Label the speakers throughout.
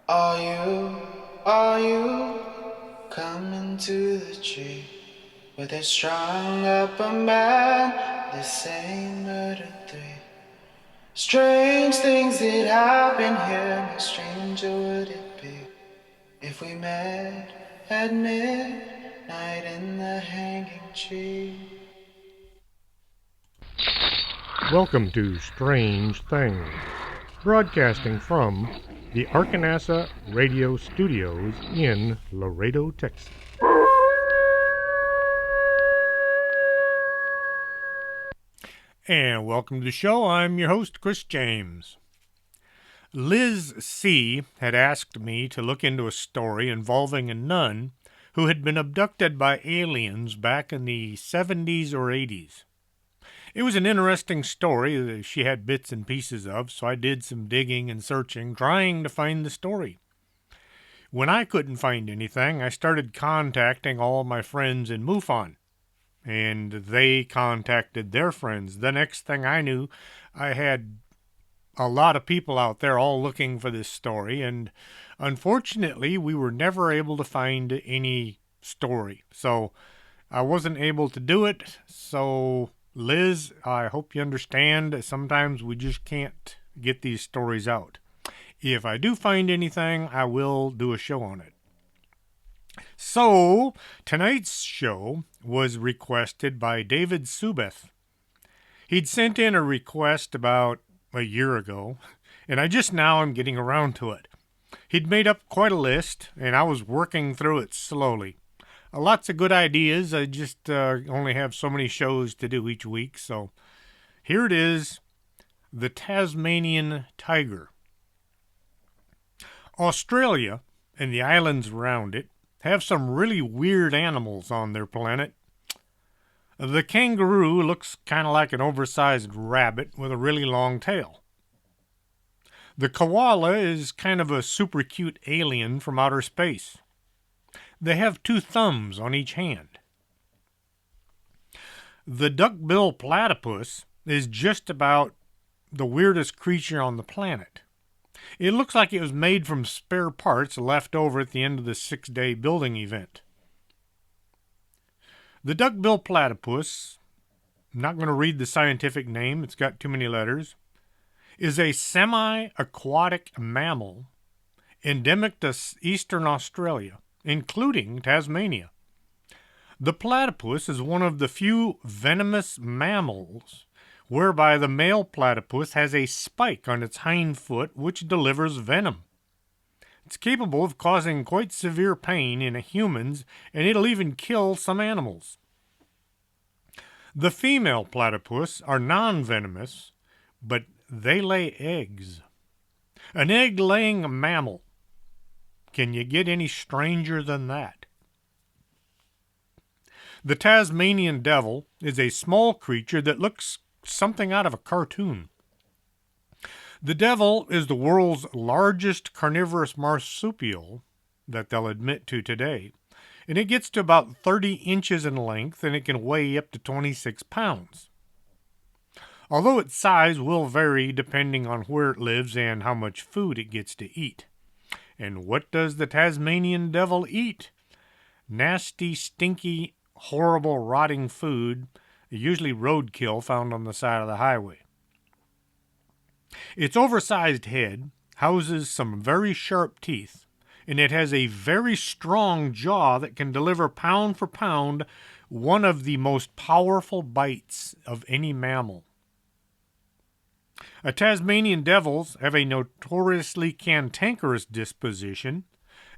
Speaker 1: Are you coming to the tree where they strung up a man? They say murder three. Strange things that happen here, no stranger would it be if we met at midnight in the hanging tree.
Speaker 2: Welcome to Strange Things, broadcasting from the Arkanasa Radio Studios in Laredo, Texas. And welcome to the show. I'm your host, Chris James. Liz C. had asked me to look into a story involving a nun who had been abducted by aliens back in the 70s or 80s. It was an interesting story that she had bits and pieces of, so I did some digging and searching, trying to find the story. When I couldn't find anything, I started contacting all my friends in MUFON, and they contacted their friends. The next thing I knew, I had a lot of people out there all looking for this story, and unfortunately, we were never able to find any story. So I wasn't able to do it. So, Liz, I hope you understand. Sometimes we just can't get these stories out. If I do find anything, I will do a show on it. So, tonight's show was requested by David Subeth. He'd sent in a request about a year ago, and I just now am getting around to it. He'd made up quite a list, and I was working through it slowly. Lots of good ideas. I just only have so many shows to do each week, so here it is, the Tasmanian Tiger. Australia and the islands around it have some really weird animals on their planet. The kangaroo looks kind of like an oversized rabbit with a really long tail. The koala is kind of a super cute alien from outer space. They have 2 thumbs on each hand. The duckbill platypus is just about the weirdest creature on the planet. It looks like it was made from spare parts left over at the end of the 6-day building event. The duckbill platypus, I'm not going to read the scientific name, it's got too many letters, is a semi-aquatic mammal endemic to eastern Australia, including Tasmania. The platypus is one of the few venomous mammals whereby the male platypus has a spike on its hind foot which delivers venom. It's capable of causing quite severe pain in humans, and it'll even kill some animals. The female platypus are non-venomous, but they lay eggs. An egg-laying mammal. Can you get any stranger than that? The Tasmanian devil is a small creature that looks something out of a cartoon. The devil is the world's largest carnivorous marsupial that they'll admit to today, and it gets to about 30 inches in length and it can weigh up to 26 pounds. Although its size will vary depending on where it lives and how much food it gets to eat. And what does the Tasmanian devil eat? Nasty, stinky, horrible, rotting food, usually roadkill found on the side of the highway. Its oversized head houses some very sharp teeth, and it has a very strong jaw that can deliver pound for pound one of the most powerful bites of any mammal. Tasmanian devils have a notoriously cantankerous disposition,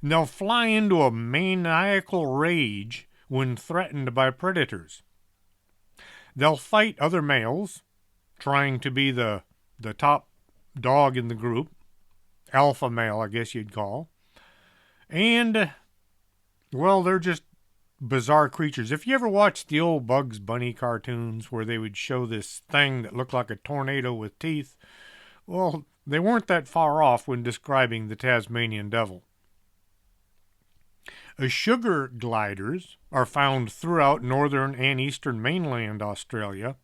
Speaker 2: and they'll fly into a maniacal rage when threatened by predators. They'll fight other males, trying to be the top dog in the group, alpha male, I guess you'd call. And, well, they're just bizarre creatures. If you ever watched the old Bugs Bunny cartoons where they would show this thing that looked like a tornado with teeth, well, they weren't that far off when describing the Tasmanian devil. Sugar gliders are found throughout northern and eastern mainland Australia,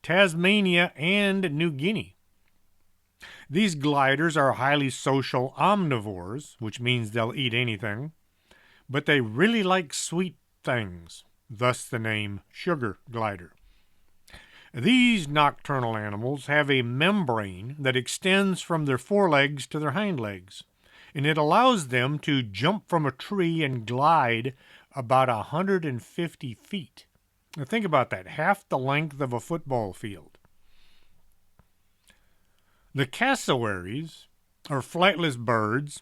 Speaker 2: Tasmania, and New Guinea. These gliders are highly social omnivores, which means they'll eat anything, but they really like sweet things, thus the name sugar glider. These nocturnal animals have a membrane that extends from their forelegs to their hind legs, and it allows them to jump from a tree and glide about 150 feet. Now think about that, half the length of a football field. The cassowaries are flightless birds.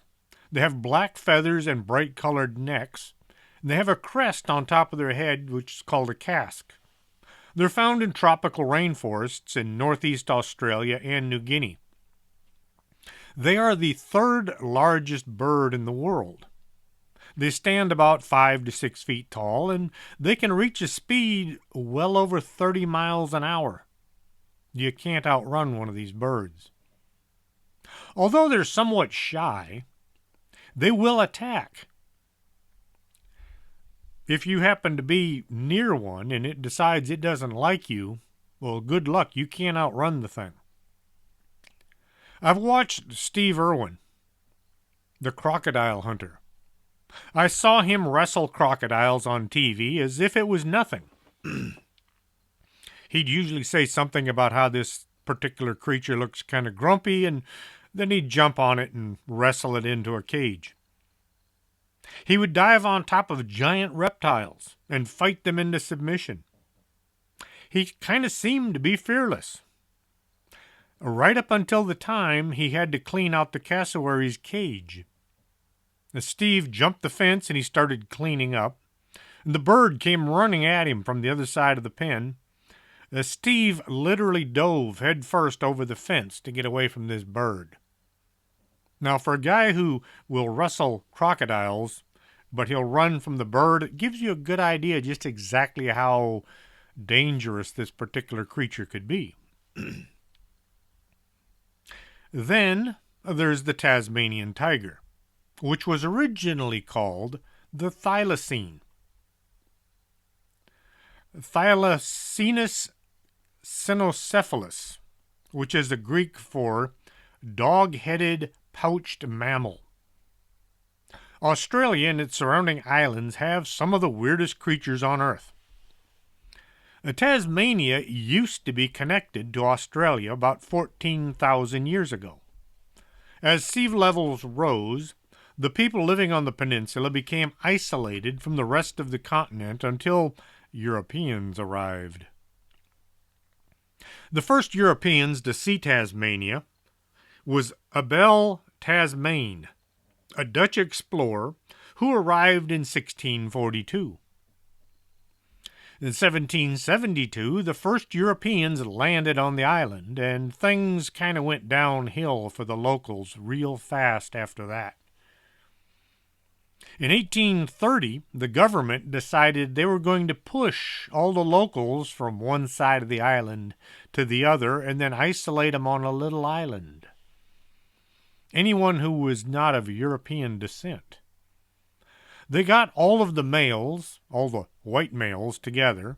Speaker 2: They have black feathers and bright colored necks. And they have a crest on top of their head, which is called a casque. They're found in tropical rainforests in northeast Australia and New Guinea. They are the third largest bird in the world. They stand about 5 to 6 feet tall, and they can reach a speed well over 30 miles an hour. You can't outrun one of these birds. Although they're somewhat shy, they will attack. If you happen to be near one and it decides it doesn't like you, well, good luck. You can't outrun the thing. I've watched Steve Irwin, the crocodile hunter. I saw him wrestle crocodiles on TV as if it was nothing. He'd usually say something about how this particular creature looks kind of grumpy, and then he'd jump on it and wrestle it into a cage. He would dive on top of giant reptiles and fight them into submission. He kind of seemed to be fearless. Right up until the time he had to clean out the cassowary's cage. Steve jumped the fence and he started cleaning up. The bird came running at him from the other side of the pen. Steve literally dove headfirst over the fence to get away from this bird. Now, for a guy who will wrestle crocodiles, but he'll run from the bird, it gives you a good idea just exactly how dangerous this particular creature could be. Then there's the Tasmanian tiger, which was originally called the thylacine. Thylacinus cynocephalus, which is the Greek for dog-headed pouched mammal. Australia and its surrounding islands have some of the weirdest creatures on Earth. Tasmania used to be connected to Australia about 14,000 years ago. As sea levels rose, the people living on the peninsula became isolated from the rest of the continent until Europeans arrived. The first Europeans to see Tasmania was Abel Tasman, a Dutch explorer who arrived in 1642. In 1772, the first Europeans landed on the island, and things kind of went downhill for the locals real fast after that. In 1830, the government decided they were going to push all the locals from one side of the island to the other and then isolate them on a little island. Anyone who was not of European descent. They got all of the males, all the white males, together,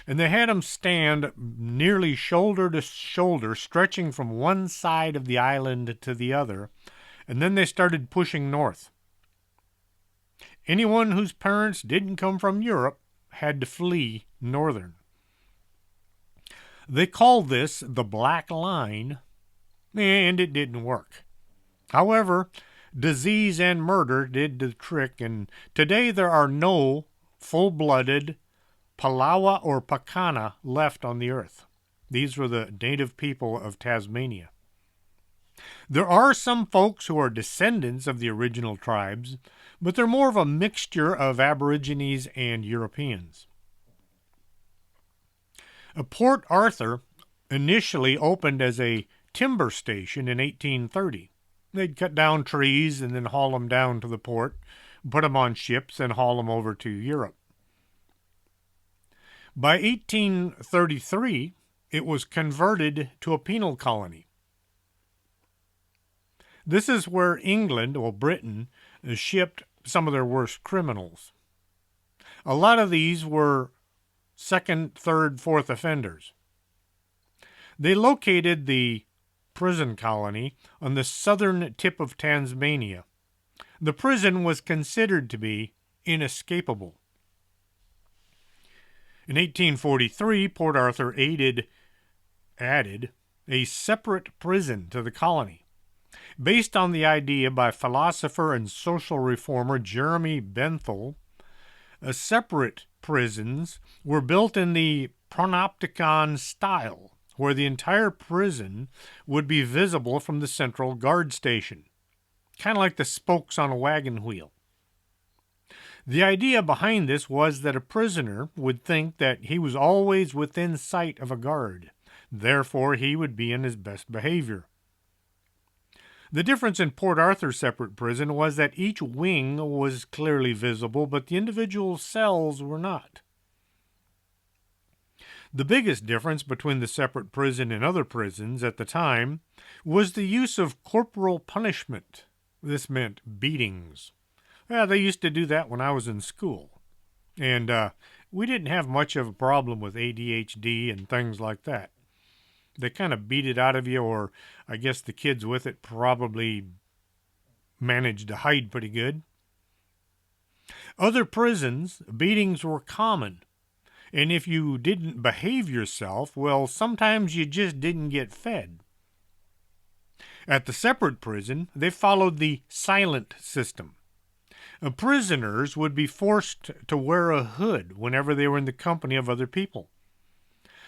Speaker 2: and they had them stand nearly shoulder to shoulder, stretching from one side of the island to the other, and then they started pushing north. Anyone whose parents didn't come from Europe had to flee northern. They called this the Black Line, and it didn't work. However, disease and murder did the trick, and today there are no full-blooded Palawa or Pakana left on the earth. These were the native people of Tasmania. There are some folks who are descendants of the original tribes, but they're more of a mixture of Aborigines and Europeans. Port Arthur initially opened as a timber station in 1830. They'd cut down trees and then haul them down to the port, put them on ships, and haul them over to Europe. By 1833, it was converted to a penal colony. This is where England, or Britain, shipped some of their worst criminals. A lot of these were second, third, fourth offenders. They located the prison colony on the southern tip of Tasmania. The prison was considered to be inescapable. In 1843, Port Arthur added a separate prison to the colony, based on the idea by philosopher and social reformer Jeremy Bentham. Separate prisons were built in the panopticon style, where the entire prison would be visible from the central guard station, kind of like the spokes on a wagon wheel. The idea behind this was that a prisoner would think that he was always within sight of a guard. Therefore, he would be in his best behavior. The difference in Port Arthur's separate prison was that each wing was clearly visible, but the individual cells were not. The biggest difference between the separate prison and other prisons at the time was the use of corporal punishment. This meant beatings. They used to do that when I was in school. And we didn't have much of a problem with ADHD and things like that. They kind of beat it out of you, or I guess the kids with it probably managed to hide pretty good. Other prisons, beatings were common. And if you didn't behave yourself, well, sometimes you just didn't get fed. At the separate prison, they followed the silent system. Prisoners would be forced to wear a hood whenever they were in the company of other people.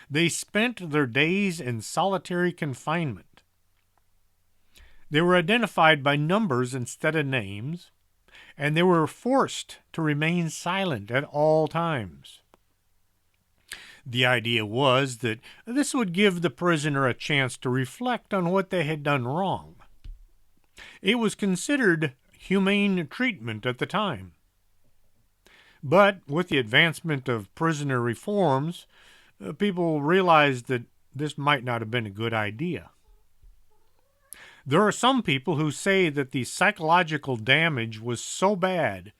Speaker 2: They spent their days in solitary confinement. They were identified by numbers instead of names, and they were forced to remain silent at all times. The idea was that this would give the prisoner a chance to reflect on what they had done wrong. It was considered humane treatment at the time. But with the advancement of prisoner reforms, people realized that this might not have been a good idea. There are some people who say that the psychological damage was so bad,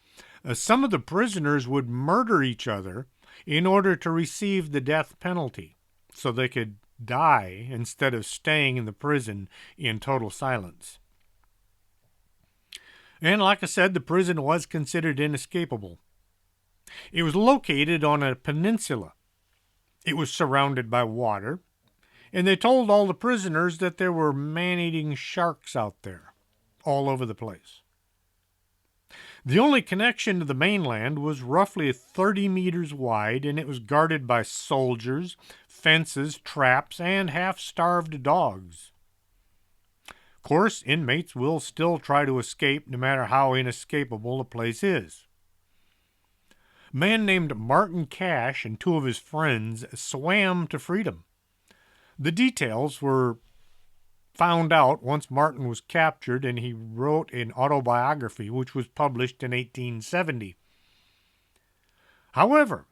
Speaker 2: some of the prisoners would murder each other in order to receive the death penalty, so they could die instead of staying in the prison in total silence. And like I said, the prison was considered inescapable. It was located on a peninsula. It was surrounded by water, and they told all the prisoners that there were man-eating sharks out there, all over the place. The only connection to the mainland was roughly 30 meters wide, and it was guarded by soldiers, fences, traps, and half-starved dogs. Of course, inmates will still try to escape no matter how inescapable a place is. A man named Martin Cash and two of his friends swam to freedom. The details were found out once Martin was captured, and he wrote an autobiography which was published in 1870. However,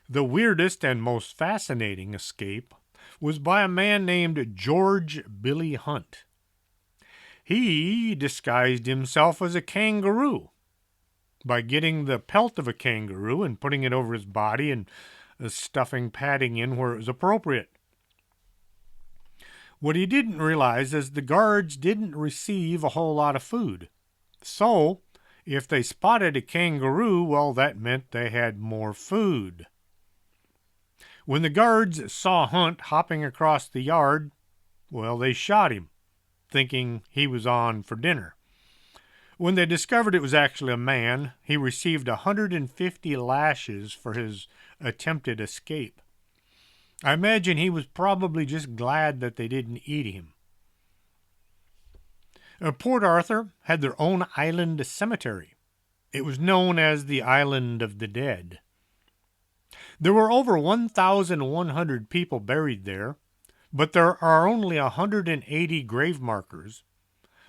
Speaker 2: the weirdest and most fascinating escape was by a man named George Billy Hunt. He disguised himself as a kangaroo by getting the pelt of a kangaroo and putting it over his body and stuffing padding in where it was appropriate. What he didn't realize is the guards didn't receive a whole lot of food. So, if they spotted a kangaroo, well, that meant they had more food. When the guards saw Hunt hopping across the yard, well, they shot him, thinking he was on for dinner. When they discovered it was actually a man, he received 150 lashes for his attempted escape. I imagine he was probably just glad that they didn't eat him. Port Arthur had their own island cemetery. It was known as the Island of the Dead. There were over 1,100 people buried there, but there are only 180 grave markers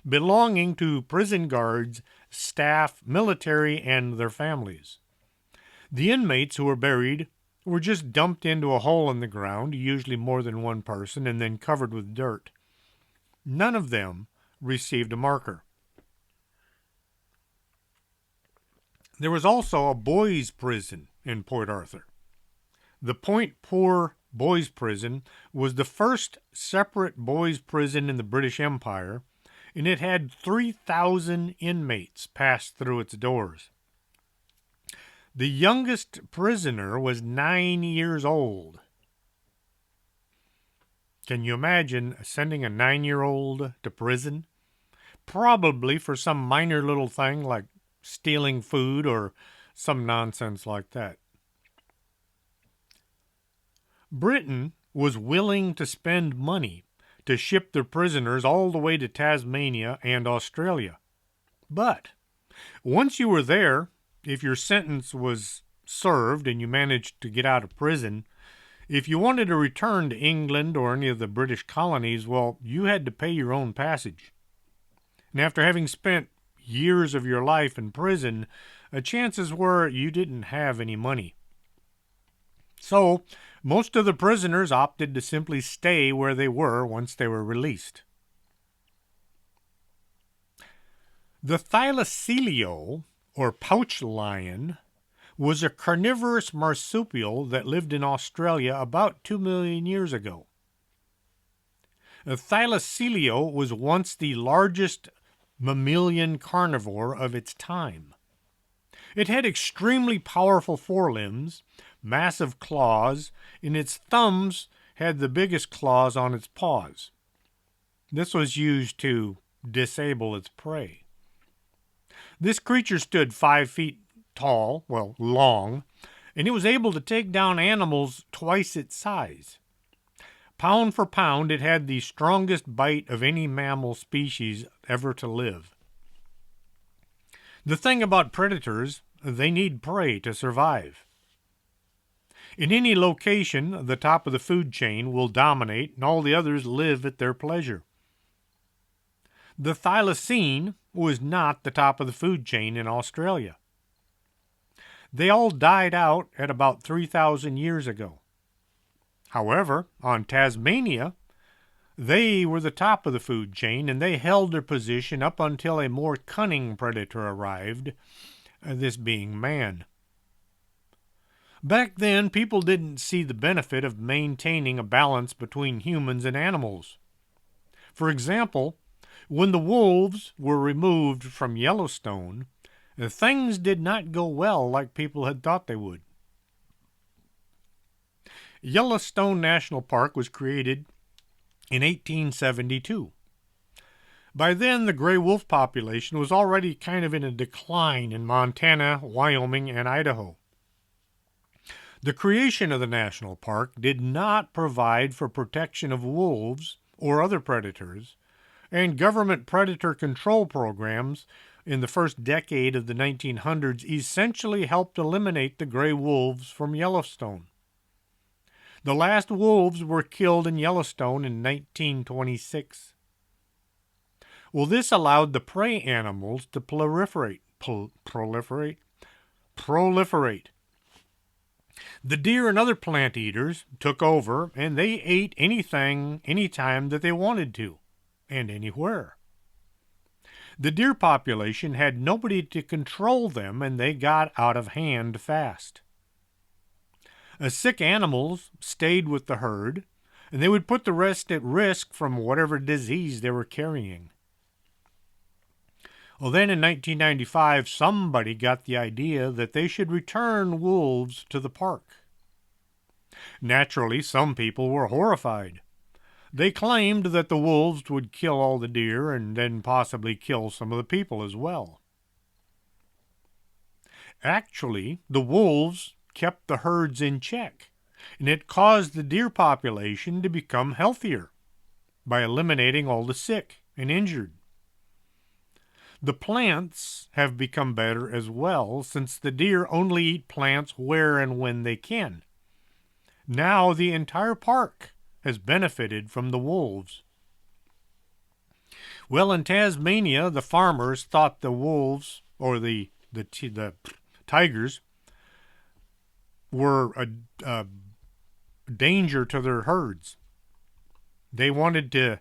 Speaker 2: belonging to prison guards, staff, military, and their families. The inmates who were buried were just dumped into a hole in the ground, usually more than one person, and then covered with dirt. None of them received a marker. There was also a boys' prison in Port Arthur, the Point Poor boys' prison was the first separate boys' prison in the British Empire, and it had 3,000 inmates pass through its doors. The youngest prisoner was 9 years old. Can you imagine sending a 9-year-old to prison? Probably for some minor little thing like stealing food or some nonsense like that. Britain was willing to spend money to ship their prisoners all the way to Tasmania and Australia. But once you were there, if your sentence was served and you managed to get out of prison, if you wanted to return to England or any of the British colonies, well, you had to pay your own passage. And after having spent years of your life in prison, chances were you didn't have any money. So, most of the prisoners opted to simply stay where they were once they were released. The thylacoleo, or pouch lion, was a carnivorous marsupial that lived in Australia about 2 million years ago. The thylacoleo was once the largest mammalian carnivore of its time. It had extremely powerful forelimbs, massive claws, and its thumbs had the biggest claws on its paws. This was used to disable its prey. This creature stood 5 feet tall, long, and it was able to take down animals twice its size. Pound for pound, it had the strongest bite of any mammal species ever to live. The thing about predators, they need prey to survive. In any location, the top of the food chain will dominate and all the others live at their pleasure. The thylacine was not the top of the food chain in Australia. They all died out at about 3,000 years ago. However, on Tasmania, they were the top of the food chain, and they held their position up until a more cunning predator arrived, this being man. Back then, people didn't see the benefit of maintaining a balance between humans and animals. For example, when the wolves were removed from Yellowstone, things did not go well like people had thought they would. Yellowstone National Park was created in 1872. By then, the gray wolf population was already kind of in a decline in Montana, Wyoming, and Idaho. The creation of the national park did not provide for protection of wolves or other predators, and government predator control programs in the first decade of the 1900s essentially helped eliminate the gray wolves from Yellowstone. The last wolves were killed in Yellowstone in 1926. Well, this allowed the prey animals to proliferate. The deer and other plant eaters took over, and they ate anything, anytime that they wanted to, and anywhere. The deer population had nobody to control them, and they got out of hand fast. Sick animals stayed with the herd, and they would put the rest at risk from whatever disease they were carrying. Well, then in 1995, somebody got the idea that they should return wolves to the park. Naturally, some people were horrified. They claimed that the wolves would kill all the deer and then possibly kill some of the people as well. Actually, the wolves kept the herds in check, and it caused the deer population to become healthier by eliminating all the sick and injured. The plants have become better as well, since the deer only eat plants where and when they can. Now the entire park has benefited from the wolves. Well, in Tasmania, the farmers thought the wolves, or the tigers, were a danger to their herds. They wanted to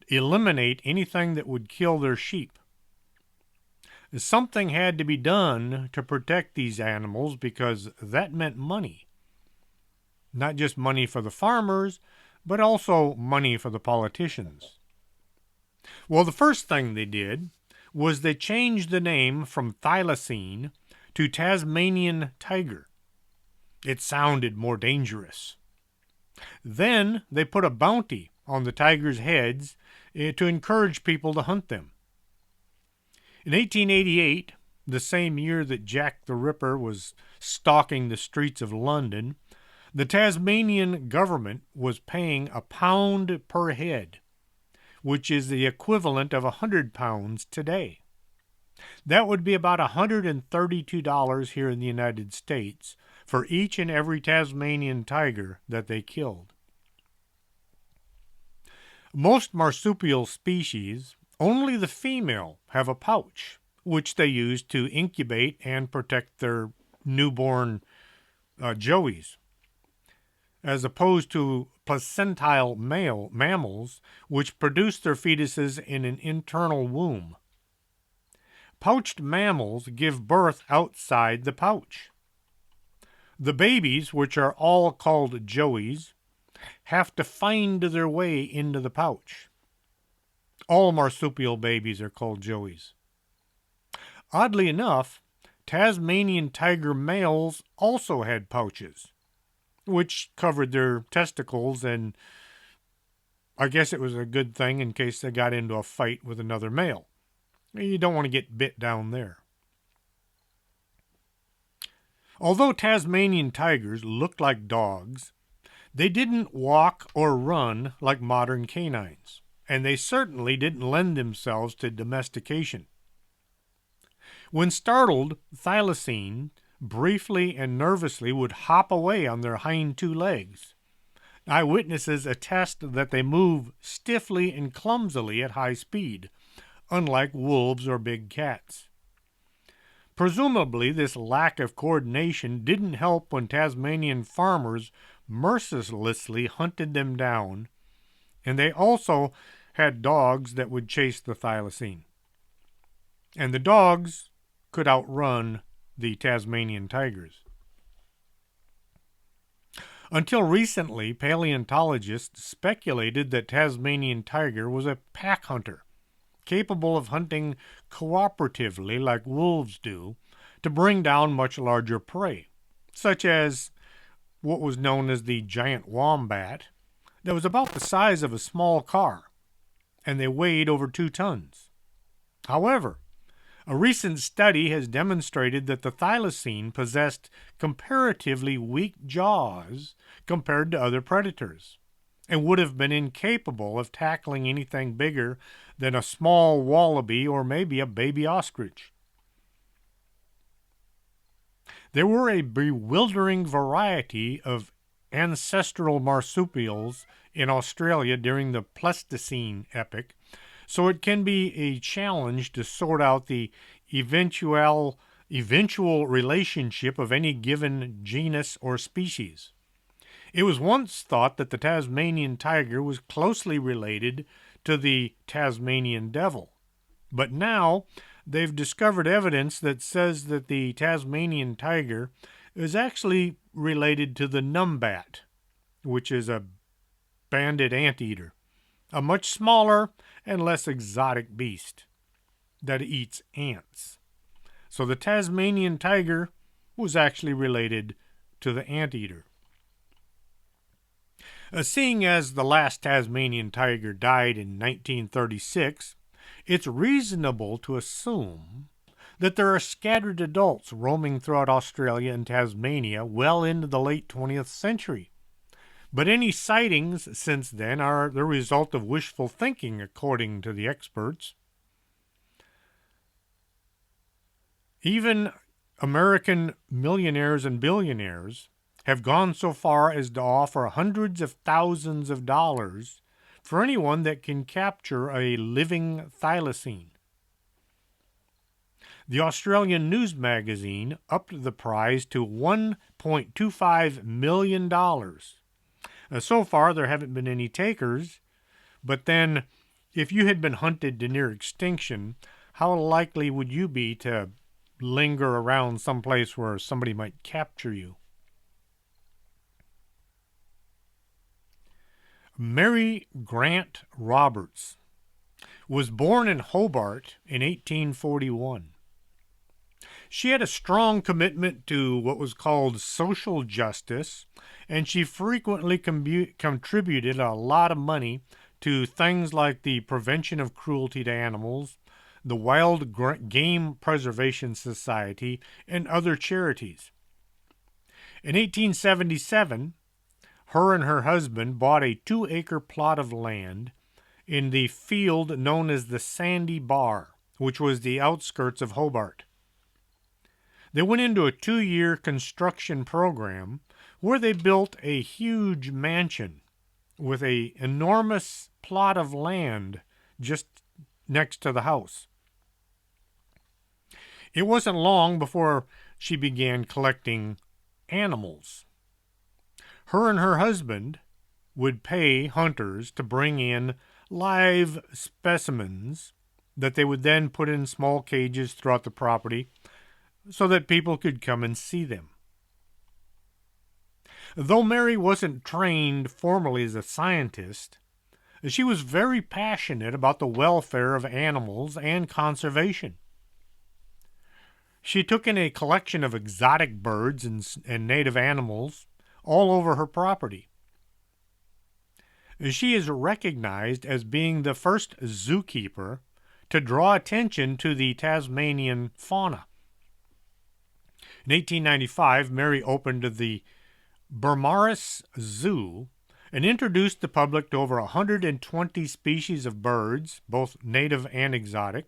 Speaker 2: eliminate anything that would kill their sheep. Something had to be done to protect these animals because that meant money. Not just money for the farmers, but also money for the politicians. Well, the first thing they did was they changed the name from thylacine to Tasmanian tiger. It sounded more dangerous. Then they put a bounty on the tigers' heads to encourage people to hunt them. In 1888, the same year that Jack the Ripper was stalking the streets of London, the Tasmanian government was paying £1 per head, which is the equivalent of £100 today. That would be about $132 here in the United States for each and every Tasmanian tiger that they killed. Most marsupial species, only the female have a pouch, which they use to incubate and protect their newborn joeys, as opposed to placentile male mammals, which produce their fetuses in an internal womb. Pouched mammals give birth outside the pouch. The babies, which are all called joeys, have to find their way into the pouch. All marsupial babies are called joeys. Oddly enough, Tasmanian tiger males also had pouches, which covered their testicles, and I guess it was a good thing in case they got into a fight with another male. You don't want to get bit down there. Although Tasmanian tigers looked like dogs, they didn't walk or run like modern canines, and they certainly didn't lend themselves to domestication. When startled, thylacine briefly and nervously would hop away on their hind two legs. Eyewitnesses attest that they move stiffly and clumsily at high speed, unlike wolves or big cats. Presumably, this lack of coordination didn't help when Tasmanian farmers mercilessly hunted them down, and they also had dogs that would chase the thylacine. And the dogs could outrun the Tasmanian tigers. Until recently, paleontologists speculated that Tasmanian tiger was a pack hunter, capable of hunting cooperatively like wolves do to bring down much larger prey, such as what was known as the giant wombat, that was about the size of a small car, and they weighed over 2 tons. However, a recent study has demonstrated that the thylacine possessed comparatively weak jaws compared to other predators, and would have been incapable of tackling anything bigger than a small wallaby or maybe a baby ostrich. There were a bewildering variety of ancestral marsupials in Australia during the Pleistocene epoch, so it can be a challenge to sort out the eventual relationship of any given genus or species. It was once thought that the Tasmanian tiger was closely related to the Tasmanian devil, but now they've discovered evidence that says that the Tasmanian tiger is actually related to the numbat, which is a banded anteater, a much smaller and less exotic beast that eats ants. So the Tasmanian tiger was actually related to the anteater. Seeing as the last Tasmanian tiger died in 1936, it's reasonable to assume that there are scattered adults roaming throughout Australia and Tasmania well into the late 20th century. But any sightings since then are the result of wishful thinking, according to the experts. Even American millionaires and billionaires have gone so far as to offer hundreds of thousands of dollars for anyone that can capture a living thylacine. The Australian news magazine upped the prize to $1.25 million. So far, there haven't been any takers, but then if you had been hunted to near extinction, how likely would you be to linger around someplace where somebody might capture you? Mary Grant Roberts was born in Hobart in 1841. She had a strong commitment to what was called social justice, and she frequently contributed a lot of money to things like the Prevention of Cruelty to Animals, the Wild Game Preservation Society, and other charities. In 1877, her and her husband bought a 2-acre plot of land in the field known as the Sandy Bar, which was the outskirts of Hobart. They went into a 2-year construction program where they built a huge mansion with an enormous plot of land just next to the house. It wasn't long before she began collecting animals. Her and her husband would pay hunters to bring in live specimens that they would then put in small cages throughout the property so that people could come and see them. Though Mary wasn't trained formally as a scientist, she was very passionate about the welfare of animals and conservation. She took in a collection of exotic birds and native animals all over her property. She is recognized as being the first zookeeper to draw attention to the Tasmanian fauna. In 1895, Mary opened the Bermaris Zoo and introduced the public to over 120 species of birds, both native and exotic,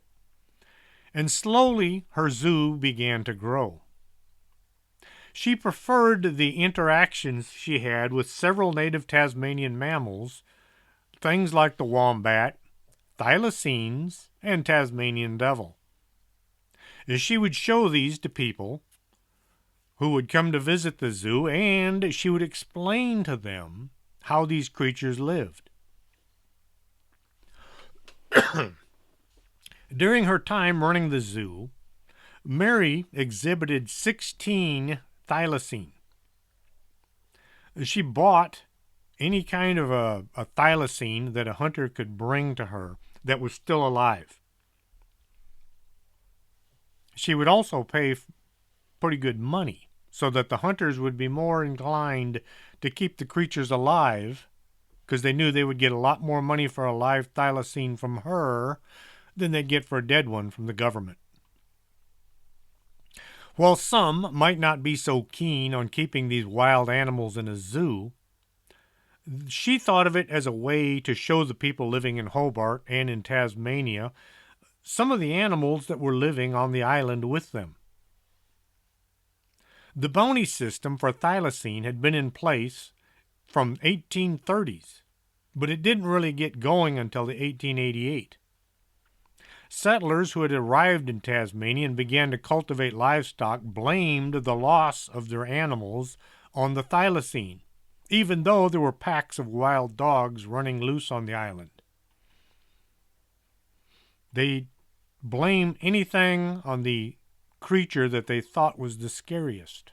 Speaker 2: and slowly her zoo began to grow. She preferred the interactions she had with several native Tasmanian mammals, things like the wombat, thylacines, and Tasmanian devil. She would show these to people who would come to visit the zoo, and she would explain to them how these creatures lived. During her time running the zoo, Mary exhibited 16 thylacine. She bought any kind of a thylacine that a hunter could bring to her that was still alive. She would also pay pretty good money so that the hunters would be more inclined to keep the creatures alive because they knew they would get a lot more money for a live thylacine from her than they'd get for a dead one from the government. While some might not be so keen on keeping these wild animals in a zoo, she thought of it as a way to show the people living in Hobart and in Tasmania some of the animals that were living on the island with them. The bounty system for thylacine had been in place from 1830s, but it didn't really get going until 1888. Settlers who had arrived in Tasmania and began to cultivate livestock blamed the loss of their animals on the thylacine, even though there were packs of wild dogs running loose on the island. They blame anything on the creature that they thought was the scariest.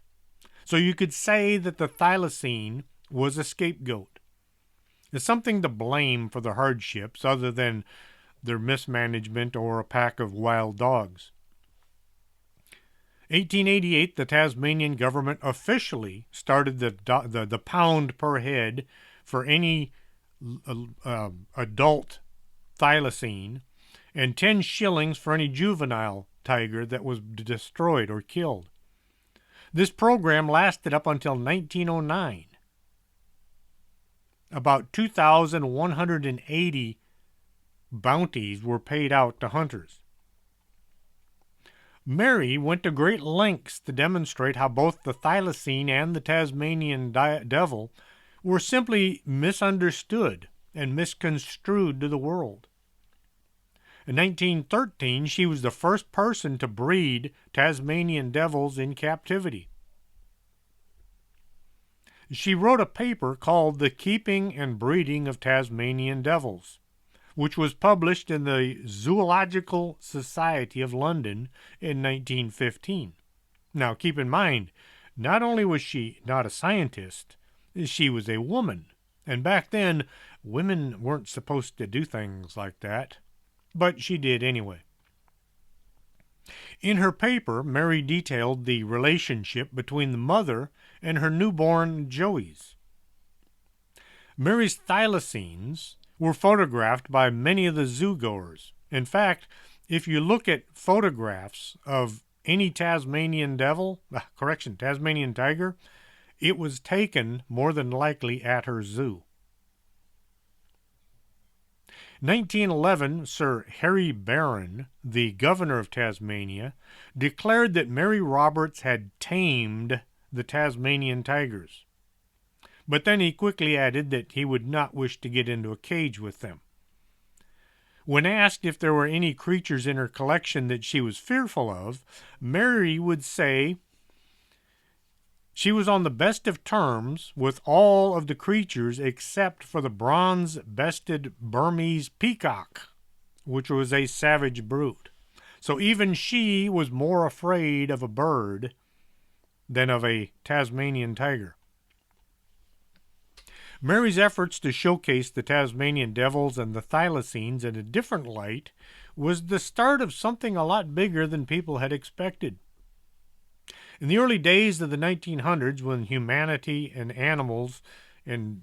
Speaker 2: So you could say that the thylacine was a scapegoat. It's something to blame for the hardships other than their mismanagement or a pack of wild dogs. 1888, the Tasmanian government officially started the pound per head for any adult thylacine and 10 shillings for any juvenile tiger that was destroyed or killed. This program lasted up until 1909. About 2,180 bounties were paid out to hunters. Mary went to great lengths to demonstrate how both the thylacine and the Tasmanian devil were simply misunderstood and misconstrued to the world. In 1913, she was the first person to breed Tasmanian devils in captivity. She wrote a paper called The Keeping and Breeding of Tasmanian Devils, which was published in the Zoological Society of London in 1915. Now, keep in mind, not only was she not a scientist, she was a woman. And back then, women weren't supposed to do things like that, but she did anyway. In her paper, Mary detailed the relationship between the mother and her newborn Joeys. Mary's thylacines were photographed by many of the zoogoers. In fact, if you look at photographs of any Tasmanian Tasmanian tiger, it was taken more than likely at her zoo. 1911, Sir Harry Barron, the governor of Tasmania, declared that Mary Roberts had tamed the Tasmanian tigers. But then he quickly added that he would not wish to get into a cage with them. When asked if there were any creatures in her collection that she was fearful of, Mary would say she was on the best of terms with all of the creatures except for the bronze-bested Burmese peacock, which was a savage brute. So even she was more afraid of a bird than of a Tasmanian tiger. Mary's efforts to showcase the Tasmanian devils and the thylacines in a different light was the start of something a lot bigger than people had expected. In the early days of the 1900s, when humanity and animals and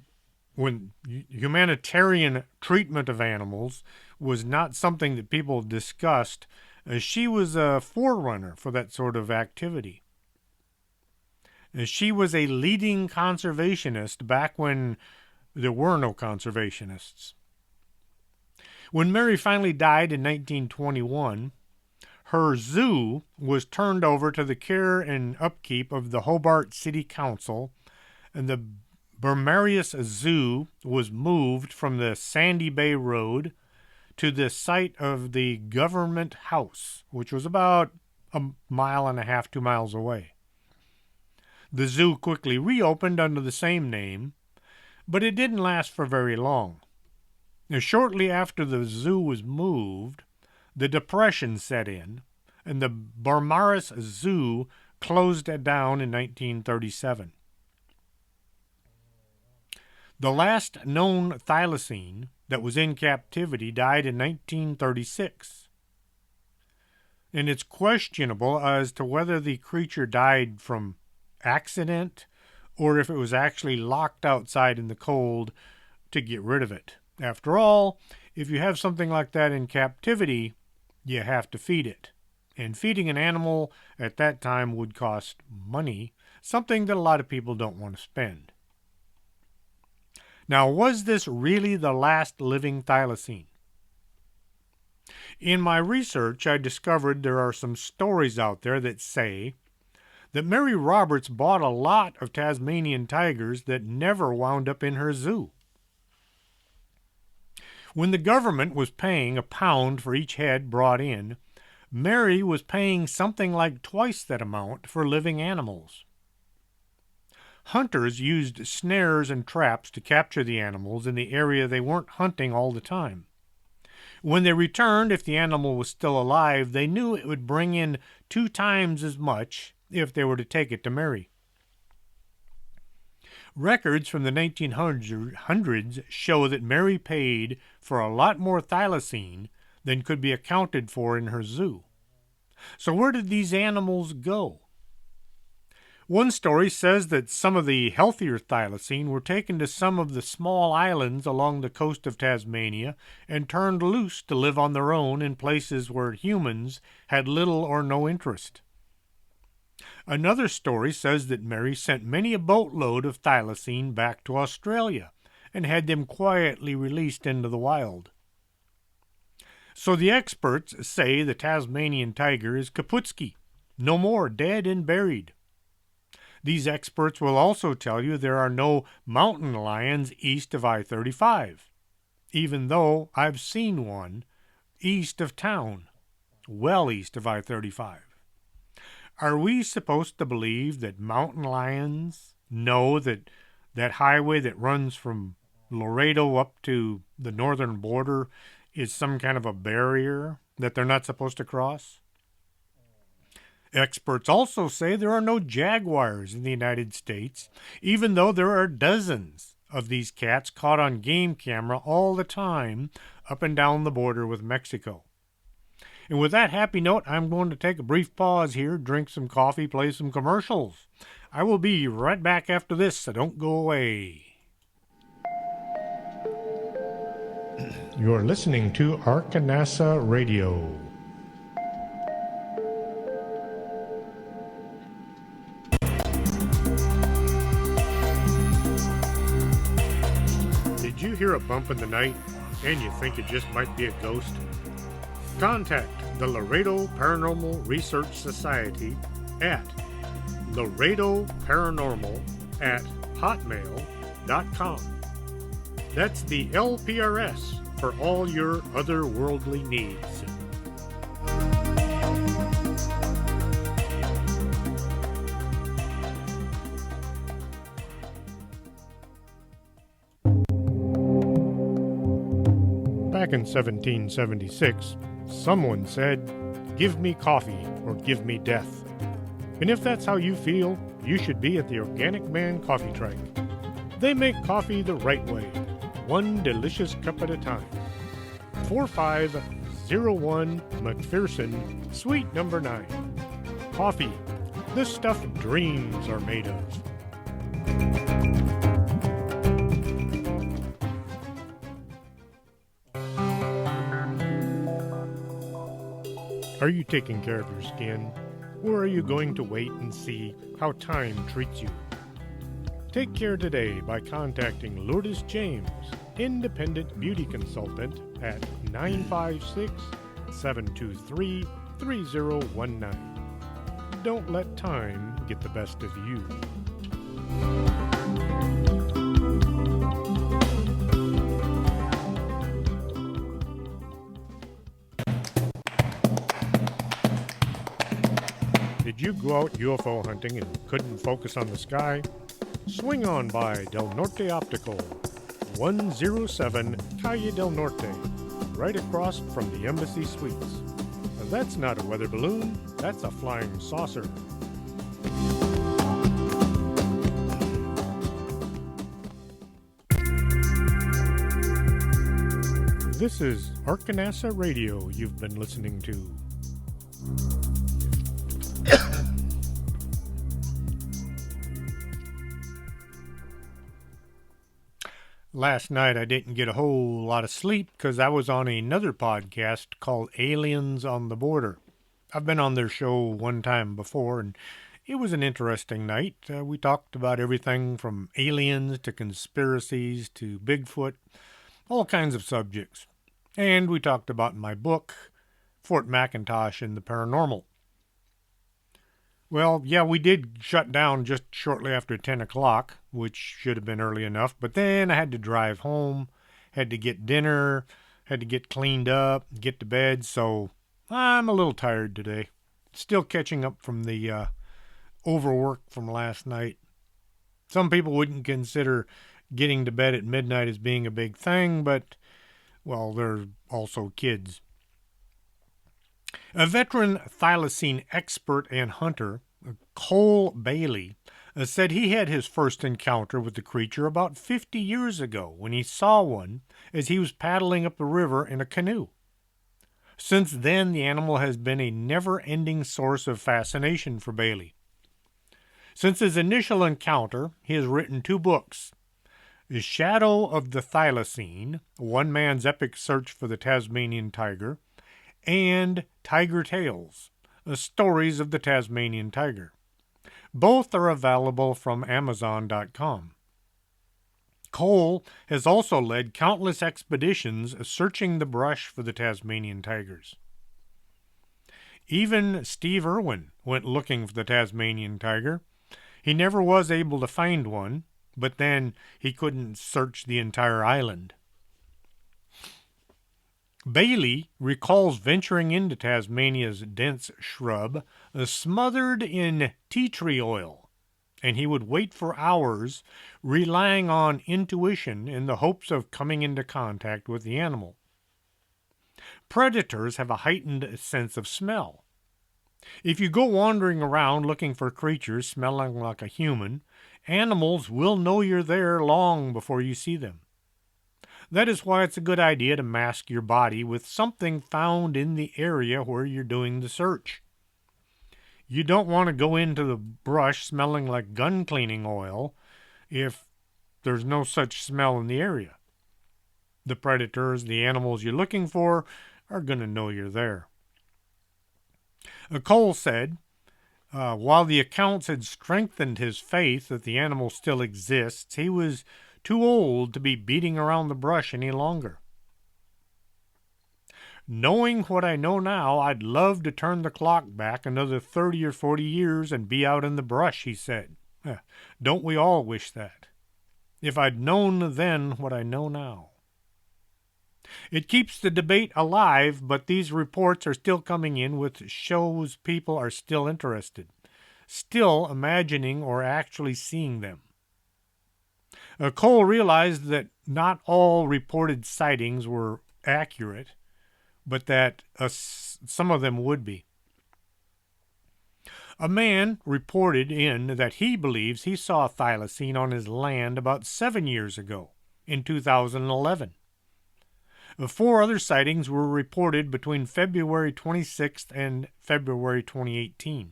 Speaker 2: when humanitarian treatment of animals was not something that people discussed, she was a forerunner for that sort of activity. She was a leading conservationist back when there were no conservationists. When Mary finally died in 1921, her zoo was turned over to the care and upkeep of the Hobart City Council, and the Bermarius Zoo was moved from the Sandy Bay Road to the site of the Government House, which was about 1.5 miles, 2 miles away. The zoo quickly reopened under the same name, but it didn't last for very long. Now, shortly after the zoo was moved, the Depression set in, and the Bermarius Zoo closed it down in 1937. The last known thylacine that was in captivity died in 1936. And it's questionable as to whether the creature died from accident or if it was actually locked outside in the cold to get rid of it. After all, if you have something like that in captivity, you have to feed it. And feeding an animal at that time would cost money, something that a lot of people don't want to spend. Now, was this really the last living thylacine? In my research, I discovered there are some stories out there that say that Mary Roberts bought a lot of Tasmanian tigers that never wound up in her zoo. When the government was paying £1 for each head brought in, Mary was paying something like twice that amount for living animals. Hunters used snares and traps to capture the animals in the area they weren't hunting all the time. When they returned, if the animal was still alive, they knew it would bring in 2 times as much if they were to take it to Mary. Records from the 1900s show that Mary paid for a lot more thylacine than could be accounted for in her zoo. So where did these animals go? One story says that some of the healthier thylacine were taken to some of the small islands along the coast of Tasmania and turned loose to live on their own in places where humans had little or no interest. Another story says that Mary sent many a boatload of thylacine back to Australia and had them quietly released into the wild. So the experts say the Tasmanian tiger is Kaputski, no more, dead and buried. These experts will also tell you there are no mountain lions east of I-35, even though I've seen one east of town, well east of I-35. Are we supposed to believe that mountain lions know that that highway that runs from Laredo up to the northern border is some kind of a barrier that they're not supposed to cross? Experts also say there are no jaguars in the United States, even though there are dozens of these cats caught on game camera all the time up and down the border with Mexico. And with that happy note, I'm going to take a brief pause here, drink some coffee, play some commercials. I will be right back after this, so don't go away. You're listening to Arkanasa Radio. Did you hear a bump in the night and you think it just might be a ghost? Contact the Laredo Paranormal Research Society at laredoparanormal@hotmail.com. That's the LPRS for all your otherworldly needs. Back in 1776, someone said, "Give me coffee or give me death." And if that's how you feel, you should be at the Organic Man Coffee Truck. They make coffee the right way, one delicious cup at a time. 4501 McPherson, Suite number 9. Coffee, the stuff dreams are made of. Are you taking care of your skin, or are you going to wait and see how time treats you? Take care today by contacting Lourdes James, Independent Beauty Consultant, at 956-723-3019. Don't let time get the best of you. Did you go out UFO hunting and couldn't focus on the sky? Swing on by Del Norte Optical, 107 Calle Del Norte, right across from the Embassy Suites. Now, that's not a weather balloon, that's a flying saucer. This is Arkanasa Radio you've been listening to. Last night I didn't get a whole lot of sleep because I was on another podcast called Aliens on the Border. I've been on their show one time before, and it was an interesting night. We talked about everything from aliens to conspiracies to Bigfoot, all kinds of subjects. And we talked about my book, Fort McIntosh and the Paranormal. Well, yeah, we did shut down just shortly after 10 o'clock, which should have been early enough, but then I had to drive home, had to get dinner, had to get cleaned up, get to bed, so I'm a little tired today. Still catching up from the overwork from last night. Some people wouldn't consider getting to bed at midnight as being a big thing, but, well, they're also kids. A veteran thylacine expert and hunter, Cole Bailey, said he had his first encounter with the creature about 50 years ago when he saw one as he was paddling up the river in a canoe. Since then, the animal has been a never-ending source of fascination for Bailey. Since his initial encounter, he has written 2 books, The Shadow of the Thylacine, One Man's Epic Search for the Tasmanian Tiger, and Tiger Tales, Stories of the Tasmanian Tiger. Both are available from Amazon.com. Cole has also led countless expeditions searching the brush for the Tasmanian tigers. Even Steve Irwin went looking for the Tasmanian tiger. He never was able to find one, but then he couldn't search the entire island. Bailey recalls venturing into Tasmania's dense shrub, smothered in tea tree oil, and he would wait for hours, relying on intuition in the hopes of coming into contact with the animal. Predators have a heightened sense of smell. If you go wandering around looking for creatures smelling like a human, animals will know you're there long before you see them. That is why it's a good idea to mask your body with something found in the area where you're doing the search. You don't want to go into the brush smelling like gun cleaning oil if there's no such smell in the area. The predators, the animals you're looking for, are going to know you're there. Cole said, while the accounts had strengthened his faith that the animal still exists, he was too old to be beating around the brush any longer. Knowing what I know now, I'd love to turn the clock back another 30 or 40 years and be out in the brush, he said. Don't we all wish that? If I'd known then what I know now. It keeps the debate alive, but these reports are still coming in, which shows people are still interested, still imagining or actually seeing them. Cole realized that not all reported sightings were accurate, but that some of them would be. A man reported in that he believes he saw a thylacine on his land about 7 years ago, in 2011. 4 other sightings were reported between February 26th and February 2018.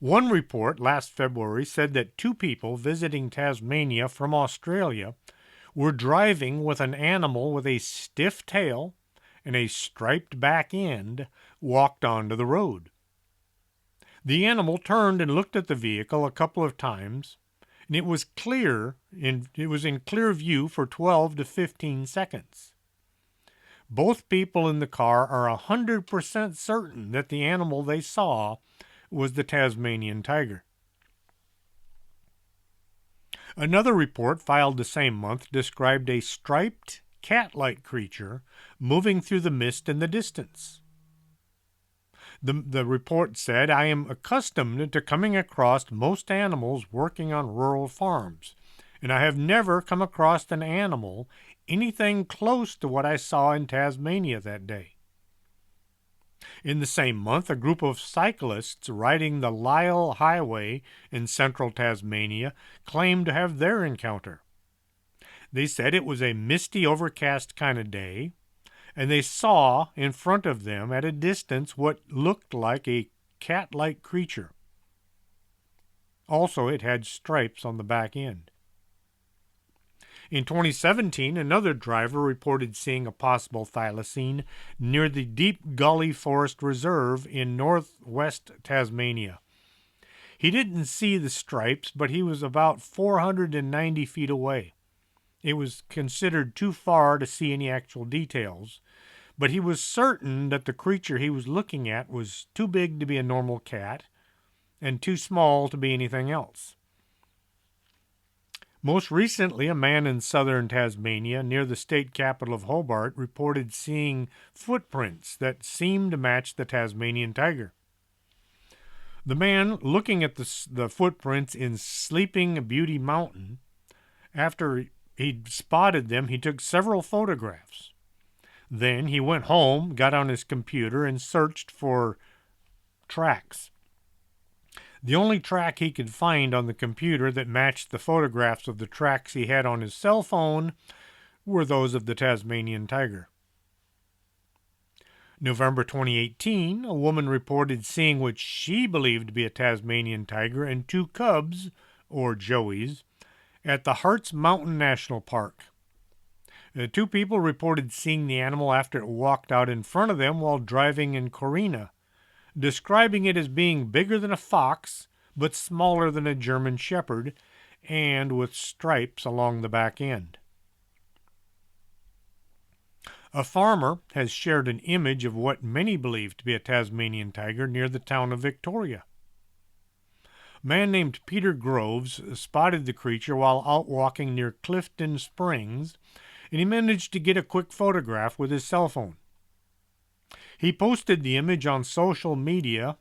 Speaker 2: One report last February said that 2 people visiting Tasmania from Australia were driving with an animal with a stiff tail and a striped back end walked onto the road. The animal turned and looked at the vehicle a couple of times, and it was in clear view for 12 to 15 seconds. Both people in the car are 100% certain that the animal they saw was the Tasmanian tiger. Another report filed the same month described a striped, cat-like creature moving through the mist in the distance. The report said, I am accustomed to coming across most animals working on rural farms, and I have never come across an animal anything close to what I saw in Tasmania that day. In the same month, a group of cyclists riding the Lyell Highway in central Tasmania claimed to have their encounter. They said it was a misty, overcast kind of day, and they saw in front of them at a distance what looked like a cat-like creature. Also, it had stripes on the back end. In 2017, another driver reported seeing a possible thylacine near the Deep Gully Forest Reserve in northwest Tasmania. He didn't see the stripes, but he was about 490 feet away. It was considered too far to see any actual details, but he was certain that the creature he was looking at was too big to be a normal cat and too small to be anything else. Most recently, a man in southern Tasmania, near the state capital of Hobart, reported seeing footprints that seemed to match the Tasmanian tiger. The man, looking at the footprints in Sleeping Beauty Mountain, after he'd spotted them, he took several photographs. Then he went home, got on his computer, and searched for tracks. The only track he could find on the computer that matched the photographs of the tracks he had on his cell phone were those of the Tasmanian tiger. November 2018, a woman reported seeing what she believed to be a Tasmanian tiger and 2 cubs, or joeys, at the Hartz Mountain National Park. 2 people reported seeing the animal after it walked out in front of them while driving in Corina, describing it as being bigger than a fox, but smaller than a German shepherd, and with stripes along the back end. A farmer has shared an image of what many believe to be a Tasmanian tiger near the town of Victoria. A man named Peter Groves spotted the creature while out walking near Clifton Springs, and he managed to get a quick photograph with his cell phone. He posted the image on social media,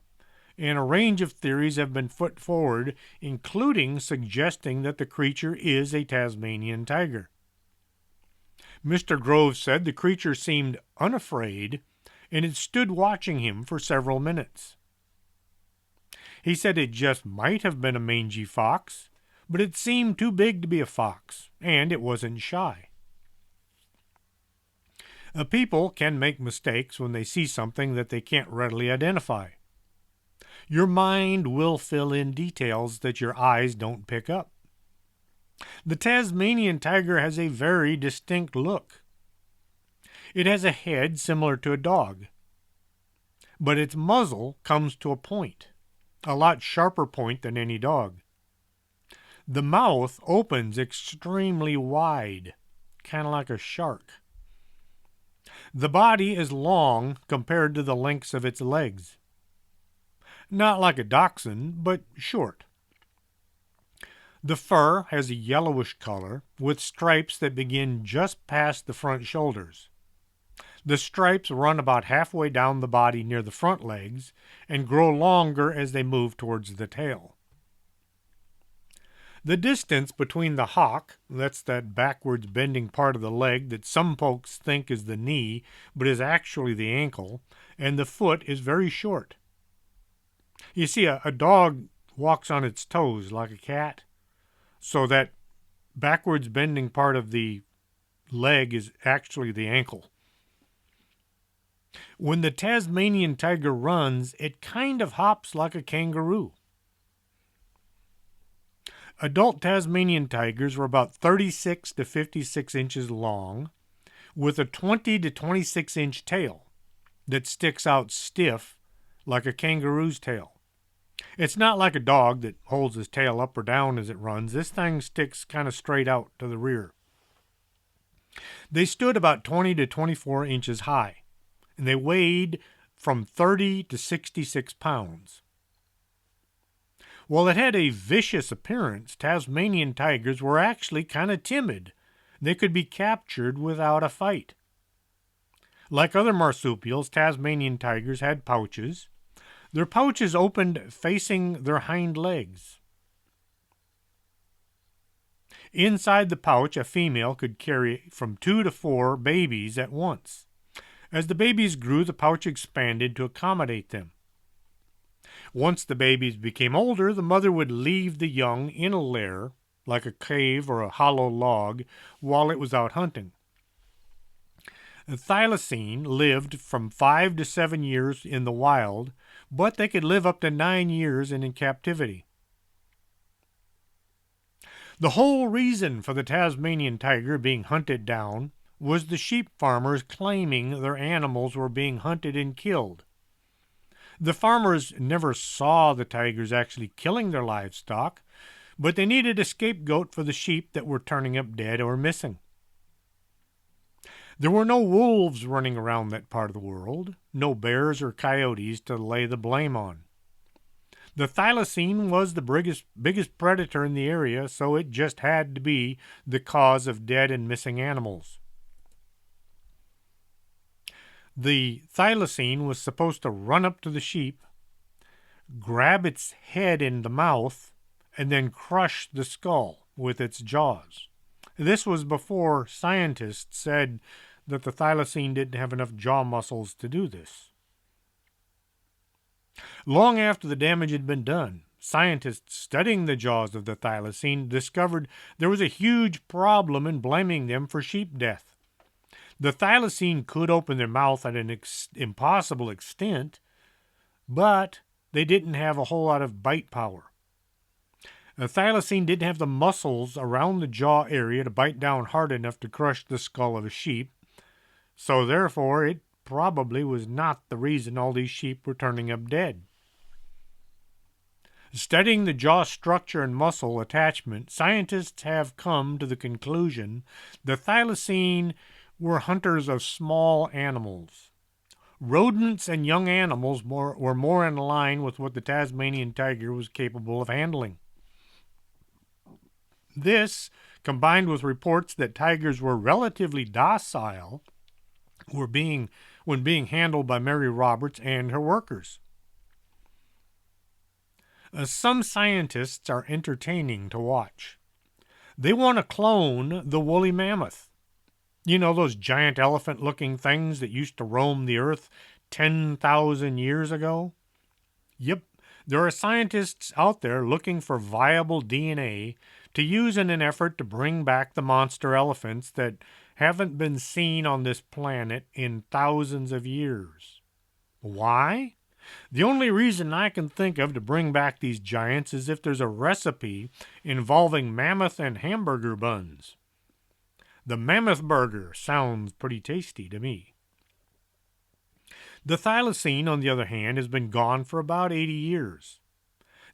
Speaker 2: and a range of theories have been put forward, including suggesting that the creature is a Tasmanian tiger. Mr. Groves said the creature seemed unafraid and it stood watching him for several minutes. He said it just might have been a mangy fox, but it seemed too big to be a fox, and it wasn't shy. People can make mistakes when they see something that they can't readily identify. Your mind will fill in details that your eyes don't pick up. The Tasmanian tiger has a very distinct look. It has a head similar to a dog, but its muzzle comes to a point, a lot sharper point than any dog. The mouth opens extremely wide, kind of like a shark. The body is long compared to the lengths of its legs. Not like a dachshund, but short. The fur has a yellowish color with stripes that begin just past the front shoulders. The stripes run about halfway down the body near the front legs and grow longer as they move towards the tail. The distance between the hock, that's that backwards bending part of the leg that some folks think is the knee, but is actually the ankle, and the foot is very short. You see, a dog walks on its toes like a cat, so that backwards bending part of the leg is actually the ankle. When the Tasmanian tiger runs, it kind of hops like a kangaroo. Adult Tasmanian tigers were about 36 to 56 inches long, with a 20 to 26 inch tail that sticks out stiff like a kangaroo's tail. It's not like a dog that holds his tail up or down as it runs. This thing sticks kind of straight out to the rear. They stood about 20 to 24 inches high, and they weighed from 30 to 66 pounds. While it had a vicious appearance, Tasmanian tigers were actually kind of timid. They could be captured without a fight. Like other marsupials, Tasmanian tigers had pouches. Their pouches opened facing their hind legs. Inside the pouch, a female could carry from 2 to 4 babies at once. As the babies grew, the pouch expanded to accommodate them. Once the babies became older, the mother would leave the young in a lair, like a cave or a hollow log, while it was out hunting. The thylacine lived from 5 to 7 years in the wild, but they could live up to 9 years in captivity. The whole reason for the Tasmanian tiger being hunted down was the sheep farmers claiming their animals were being hunted and killed. The farmers never saw the tigers actually killing their livestock, but they needed a scapegoat for the sheep that were turning up dead or missing. There were no wolves running around that part of the world, no bears or coyotes to lay the blame on. The thylacine was the biggest predator in the area, so it just had to be the cause of dead and missing animals. The thylacine was supposed to run up to the sheep, grab its head in the mouth, and then crush the skull with its jaws. This was before scientists said that the thylacine didn't have enough jaw muscles to do this. Long after the damage had been done, scientists studying the jaws of the thylacine discovered there was a huge problem in blaming them for sheep death. The thylacine could open their mouth at an impossible extent, but they didn't have a whole lot of bite power. The thylacine didn't have the muscles around the jaw area to bite down hard enough to crush the skull of a sheep, so therefore it probably was not the reason all these sheep were turning up dead. Studying the jaw structure and muscle attachment, scientists have come to the conclusion the thylacine were hunters of small animals. Rodents and young animals were more in line with what the Tasmanian tiger was capable of handling. This, combined with reports that tigers were relatively docile, when being handled by Mary Roberts and her workers. Some scientists are entertaining to watch. They want to clone the woolly mammoth. You know, those giant elephant-looking things that used to roam the earth 10,000 years ago? Yep, there are scientists out there looking for viable DNA to use in an effort to bring back the monster elephants that haven't been seen on this planet in thousands of years. Why? The only reason I can think of to bring back these giants is if there's a recipe involving mammoth and hamburger buns. The mammoth burger sounds pretty tasty to me. The thylacine, on the other hand, has been gone for about 80 years.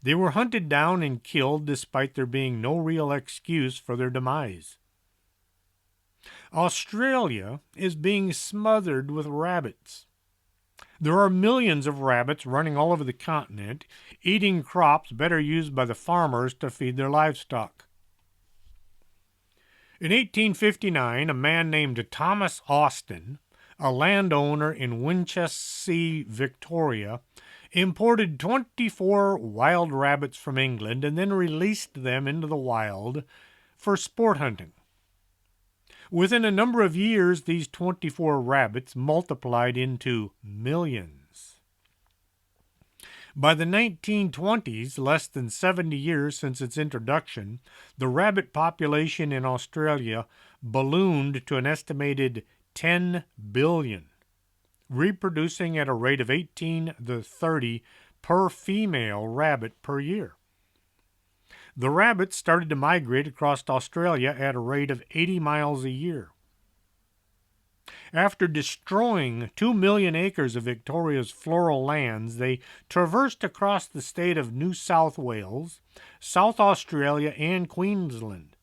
Speaker 2: They were hunted down and killed despite there being no real excuse for their demise. Australia is being smothered with rabbits. There are millions of rabbits running all over the continent, eating crops better used by the farmers to feed their livestock. In 1859, a man named Thomas Austin, a landowner in Winchelsea, Victoria, imported 24 wild rabbits from England and then released them into the wild for sport hunting. Within a number of years, these 24 rabbits multiplied into millions. By the 1920s, less than 70 years since its introduction, the rabbit population in Australia ballooned to an estimated 10 billion, reproducing at a rate of 18 to 30 per female rabbit per year. The rabbits started to migrate across Australia at a rate of 80 miles a year. After destroying 2 million acres of Victoria's floral lands, they traversed across the state of New South Wales, South Australia, and Queensland.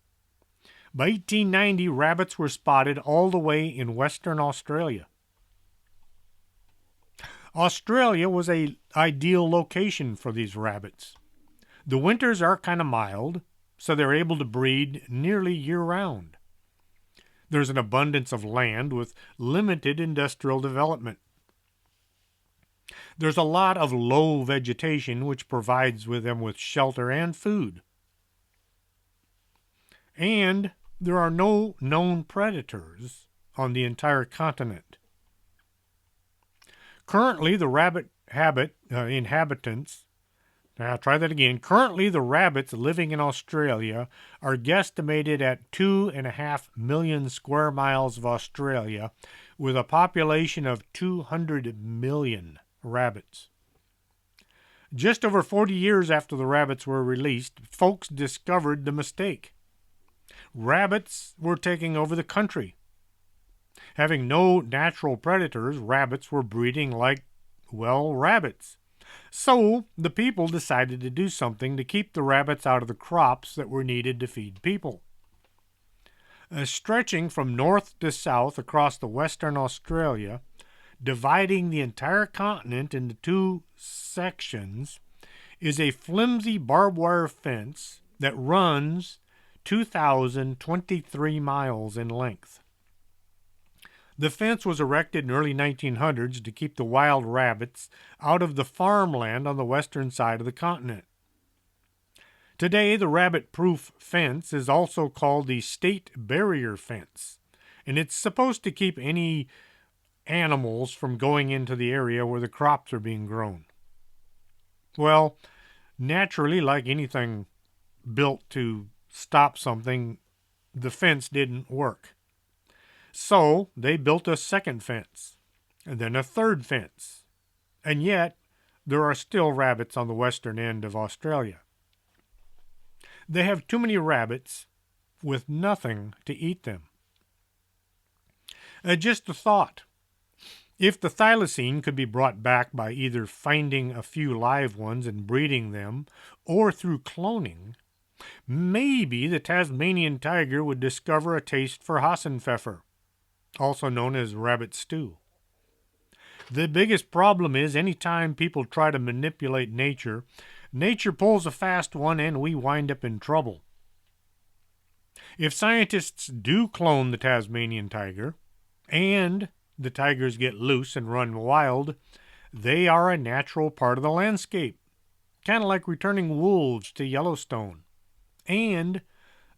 Speaker 2: By 1890, rabbits were spotted all the way in Western Australia. Australia was an ideal location for these rabbits. The winters are kind of mild, so they're able to breed nearly year-round. There's an abundance of land with limited industrial development. There's a lot of low vegetation which provides them with shelter and food. And there are no known predators on the entire continent. Currently, the Currently, the rabbits living in Australia are guesstimated at 2.5 million square miles of Australia, with a population of 200 million rabbits. Just over 40 years after the rabbits were released, folks discovered the mistake. Rabbits were taking over the country. Having no natural predators, rabbits were breeding like, rabbits. So the people decided to do something to keep the rabbits out of the crops that were needed to feed people. Stretching from north to south across the Western Australia, dividing the entire continent into two sections, is a flimsy barbed wire fence that runs 2,023 miles in length. The fence was erected in early 1900s to keep the wild rabbits out of the farmland on the western side of the continent. Today, the rabbit-proof fence is also called the state barrier fence, and it's supposed to keep any animals from going into the area where the crops are being grown. Well, naturally, like anything built to stop something, the fence didn't work. So they built a second fence, and then a third fence. And yet, there are still rabbits on the western end of Australia. They have too many rabbits with nothing to eat them. Just a thought. If the thylacine could be brought back by either finding a few live ones and breeding them, or through cloning, maybe the Tasmanian tiger would discover a taste for Hassenpfeffer, also known as rabbit stew. The biggest problem is any time people try to manipulate nature, nature pulls a fast one and we wind up in trouble. If scientists do clone the Tasmanian tiger, and the tigers get loose and run wild, they are a natural part of the landscape, kind of like returning wolves to Yellowstone. And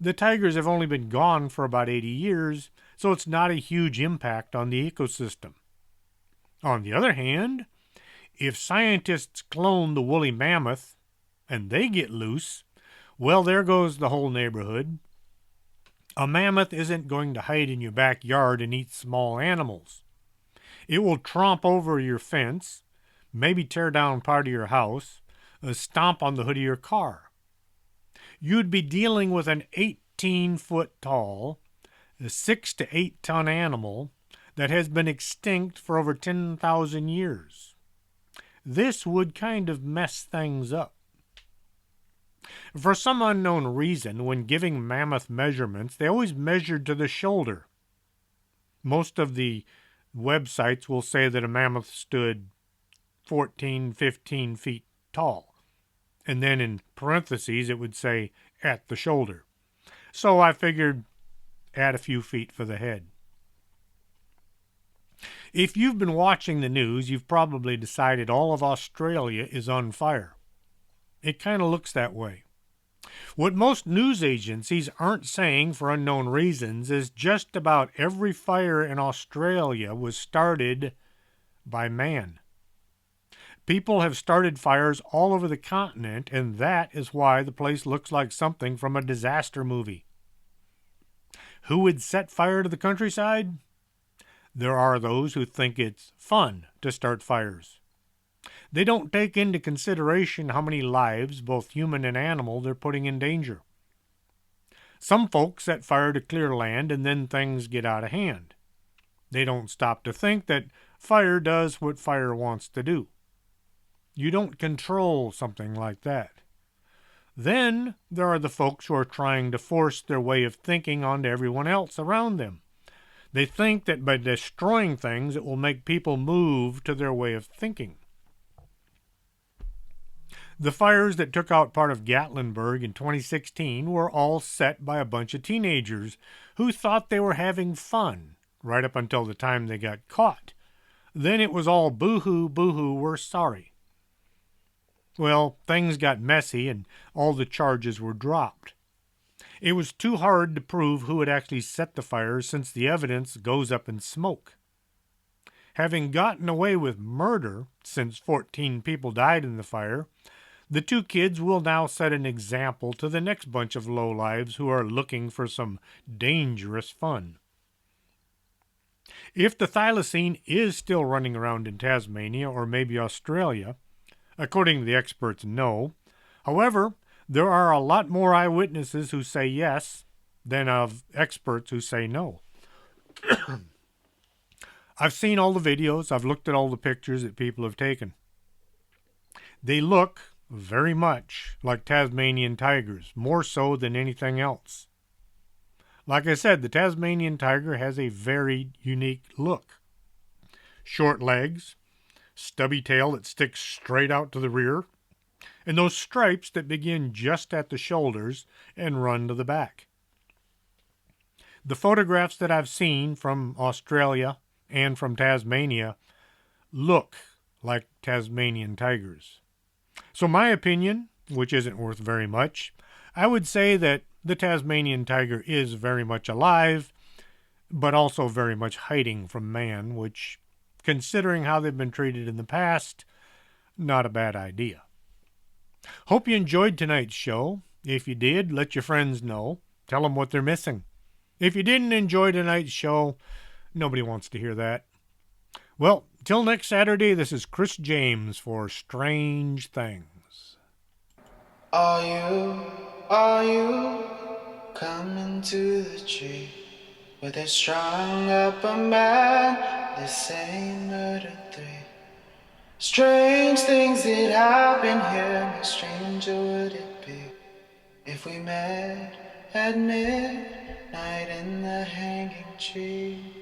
Speaker 2: the tigers have only been gone for about 80 years, so it's not a huge impact on the ecosystem. On the other hand, if scientists clone the woolly mammoth and they get loose, well, there goes the whole neighborhood. A mammoth isn't going to hide in your backyard and eat small animals. It will tromp over your fence, maybe tear down part of your house, stomp on the hood of your car. You'd be dealing with an 18-foot tall, 6 to 8 ton animal that has been extinct for over 10,000 years. This would kind of mess things up. For some unknown reason, when giving mammoth measurements, they always measured to the shoulder. Most of the websites will say that a mammoth stood 14, 15 feet tall. And then in parentheses, it would say at the shoulder. So I figured add a few feet for the head. If you've been watching the news, you've probably decided all of Australia is on fire. It kind of looks that way. What most news agencies aren't saying for unknown reasons is just about every fire in Australia was started by man. People have started fires all over the continent, and that is why the place looks like something from a disaster movie. Who would set fire to the countryside? There are those who think it's fun to start fires. They don't take into consideration how many lives, both human and animal, they're putting in danger. Some folks set fire to clear land and then things get out of hand. They don't stop to think that fire does what fire wants to do. You don't control something like that. Then there are the folks who are trying to force their way of thinking onto everyone else around them. They think that by destroying things it will make people move to their way of thinking. The fires that took out part of Gatlinburg in 2016 were all set by a bunch of teenagers who thought they were having fun, right up until the time they got caught. Then it was all boo-hoo, boo-hoo, we're sorry. Well, things got messy and all the charges were dropped. It was too hard to prove who had actually set the fires since the evidence goes up in smoke. Having gotten away with murder, since 14 people died in the fire, the two kids will now set an example to the next bunch of lowlives who are looking for some dangerous fun. If the thylacine is still running around in Tasmania or maybe Australia, according to the experts, no. However, there are a lot more eyewitnesses who say yes than of experts who say no. I've seen all the videos. I've looked at all the pictures that people have taken. They look very much like Tasmanian tigers, more so than anything else. Like I said, the Tasmanian tiger has a very unique look. Short legs, stubby tail that sticks straight out to the rear, and those stripes that begin just at the shoulders and run to the back. The photographs that I've seen from Australia and from Tasmania look like Tasmanian tigers. So my opinion, which isn't worth very much, I would say that the Tasmanian tiger is very much alive, but also very much hiding from man, which, considering how they've been treated in the past, not a bad idea. Hope you enjoyed tonight's show. If you did, let your friends know. Tell them what they're missing. If you didn't enjoy tonight's show, nobody wants to hear that. Well, till next Saturday, this is Chris James for Strange Things.
Speaker 1: Are you coming to the tree where they strung up a man, the same murder three? Strange things that happen here, no stranger would it be if we met at midnight in the hanging tree.